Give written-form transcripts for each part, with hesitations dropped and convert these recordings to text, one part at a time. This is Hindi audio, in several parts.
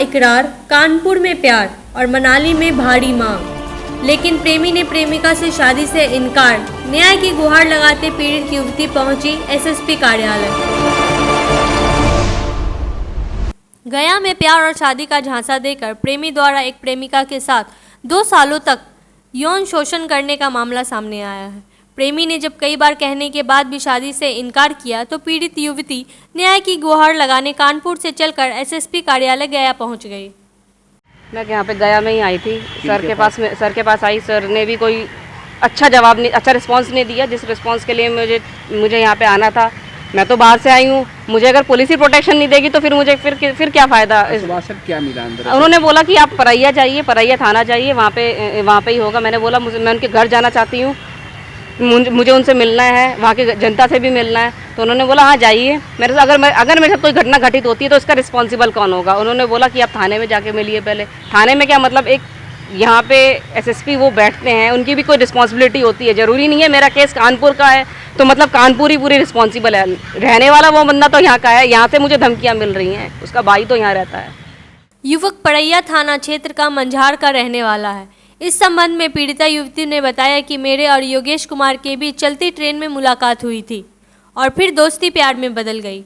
इकरार, कानपुर में प्यार और मनाली में भारी मांग। लेकिन प्रेमी ने प्रेमिका से शादी से इनकार। न्याय की गुहार लगाते पीड़ित युवती पहुंची एसएसपी कार्यालय। गया में प्यार और शादी का झांसा देकर प्रेमी द्वारा एक प्रेमिका के साथ 2 सालों तक यौन शोषण करने का मामला सामने आया है। प्रेमी ने जब कई बार कहने के बाद भी शादी से इनकार किया तो पीड़ित युवती न्याय की गुहार लगाने कानपुर से चलकर एसएसपी कार्यालय गया पहुंच गई। मैं यहाँ पे गया में ही आई थी, सर के पास आई। सर ने भी कोई अच्छा जवाब नहीं, अच्छा रिस्पांस नहीं दिया जिस रिस्पांस के लिए मुझे यहाँ पे आना था। मैं तो बाहर से आई हूँ, मुझे अगर पुलिस ही प्रोटेक्शन नहीं देगी तो फिर मुझे फिर क्या फ़ायदा। क्या मिला अंदर? उन्होंने बोला कि आप परैया जाइए, परैया थाना जाइए, वहाँ पे ही होगा। मैंने बोला मैं उनके घर जाना चाहती हूँ, मुझे उनसे मिलना है, वहाँ की जनता से भी मिलना है। तो उन्होंने बोला हाँ जाइए। मेरे से अगर मेरे साथ कोई घटना घटित होती है तो इसका रिस्पॉन्सिबल कौन होगा। उन्होंने बोला कि आप थाने में जाके मिलिए पहले। थाने में क्या मतलब, एक यहाँ पे एसएसपी वो बैठते हैं, उनकी भी कोई रिस्पॉन्सिबिलिटी होती है। ज़रूरी नहीं है मेरा केस कानपुर का है तो मतलब कानपुर ही पूरी रिस्पॉन्सिबल है। रहने वाला वो बंदा तो यहाँ का है, यहाँ से मुझे धमकियाँ मिल रही हैं, उसका भाई तो यहाँ रहता है। युवक परैया थाना क्षेत्र का मंझार का रहने वाला है। इस संबंध में पीड़िता युवती ने बताया कि मेरे और योगेश कुमार के बीच चलती ट्रेन में मुलाकात हुई थी और फिर दोस्ती प्यार में बदल गई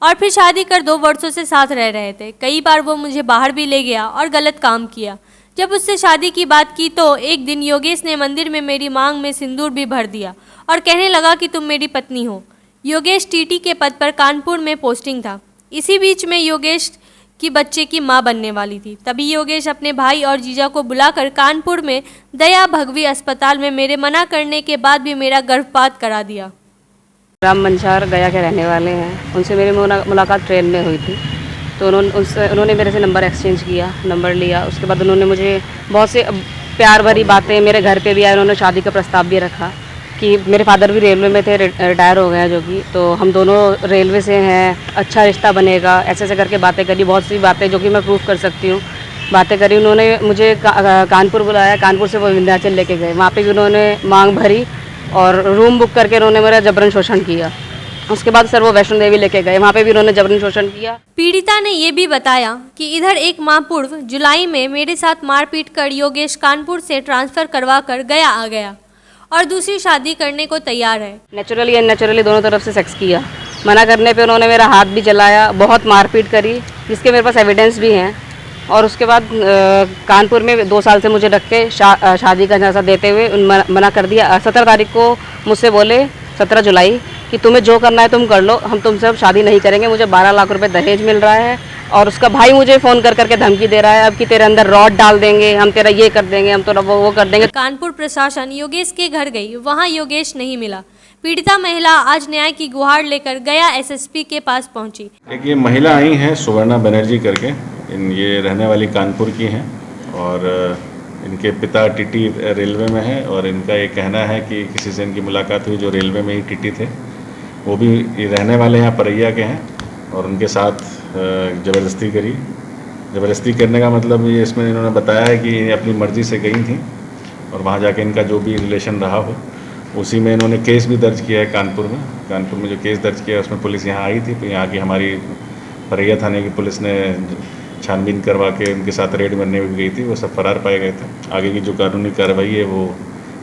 और फिर शादी कर 2 वर्षों से साथ रह रहे थे। कई बार वो मुझे बाहर भी ले गया और गलत काम किया। जब उससे शादी की बात की तो एक दिन योगेश ने मंदिर में मेरी मांग में सिंदूर भी भर दिया और कहने लगा कि तुम मेरी पत्नी हो। योगेश टीटी के पद पर कानपुर में पोस्टिंग था। इसी बीच में योगेश की बच्चे की मां बनने वाली थी। तभी योगेश अपने भाई और जीजा को बुलाकर कानपुर में दया भगवी अस्पताल में मेरे मना करने के बाद भी मेरा गर्भपात करा दिया। राम मंझार गया के रहने वाले हैं, उनसे मेरी मुलाकात ट्रेन में हुई थी। तो उन्होंने मेरे से नंबर एक्सचेंज किया, नंबर लिया। उसके बाद उन्होंने मुझे बहुत से प्यार भरी बातें, मेरे घर पे भी आए, उन्होंने शादी का प्रस्ताव भी रखा कि मेरे फादर भी रेलवे में थे, रिटायर हो गए हैं जो कि, तो हम दोनों रेलवे से हैं, अच्छा रिश्ता बनेगा, ऐसे करके बातें करी। बहुत सी बातें जो कि मैं प्रूफ कर सकती हूँ, बातें करी। उन्होंने मुझे कानपुर बुलाया, कानपुर से वो विंध्याचल लेके गए। वहाँ पे भी उन्होंने मांग भरी और रूम बुक करके उन्होंने मेरा जबरन शोषण किया। उसके बाद सर वो वैष्णो देवी लेके गए, वहाँ पे भी उन्होंने जबरन शोषण किया। पीड़िता ने ये भी बताया कि इधर 1 माह पूर्व जुलाई में मेरे साथ मारपीट कर योगेश कानपुर से ट्रांसफर करवा कर गया आ गया और दूसरी शादी करने को तैयार है। नेचुरली अननेचुरली दोनों तरफ से सेक्स किया। मना करने पे उन्होंने मेरा हाथ भी जलाया, बहुत मारपीट करी, जिसके मेरे पास एविडेंस भी हैं। और उसके बाद कानपुर में 2 साल से मुझे रख के शादी का झांसा देते हुए मना कर दिया। 17 तारीख को मुझसे बोले, 17 जुलाई, कि तुम्हें जो करना है तुम कर लो, हम तुमसे अब शादी नहीं करेंगे। मुझे 12 लाख रुपए दहेज मिल रहा है और उसका भाई मुझे फ़ोन कर करके धमकी दे रहा है अब कि तेरे अंदर रॉड डाल देंगे, हम तेरा ये कर देंगे, हम तेरा वो कर देंगे। कानपुर प्रशासन योगेश के घर गई, वहां योगेश नहीं मिला। पीड़िता महिला आज न्याय की गुहार लेकर गया एसएसपी के पास पहुंची। एक ये महिला आई हैं सुवर्णा बनर्जी करके, ये रहने वाली कानपुर की हैं और इनके पिता टीटी रेलवे में है और इनका ये कहना है कि किसी से इनकी मुलाकात हुई जो रेलवे में ही टीटी थे, वो भी ये रहने वाले यहाँ परैया के हैं और उनके साथ ज़बरदस्ती करी। ज़बरदस्ती करने का मतलब ये इसमें इन्होंने बताया है कि अपनी मर्ज़ी से गई थी और वहाँ जाके इनका जो भी रिलेशन रहा हो उसी में इन्होंने केस भी दर्ज किया है कानपुर में। कानपुर में जो केस दर्ज किया है उसमें पुलिस यहाँ आई थी, तो यहाँ की हमारी परैया थाने की पुलिस ने छानबीन करवा के उनके साथ रेड करने भी गई थी। वो सब फरार पाए गए थे। आगे की जो कानूनी कार्रवाई है वो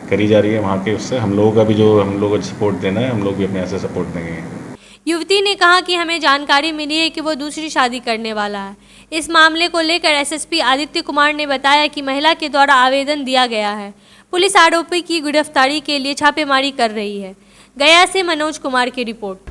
करी जा रही है वहाँ के। उससे हम लोगों का भी जो हम लोगों को सपोर्ट देना है, हम लोग भी अपने यहाँ से सपोर्ट देंगे। युवती ने कहा कि हमें जानकारी मिली है कि वो दूसरी शादी करने वाला है। इस मामले को लेकर एसएसपी आदित्य कुमार ने बताया कि महिला के द्वारा आवेदन दिया गया है। पुलिस आरोपी की गिरफ्तारी के लिए छापेमारी कर रही है। गया से मनोज कुमार की रिपोर्ट।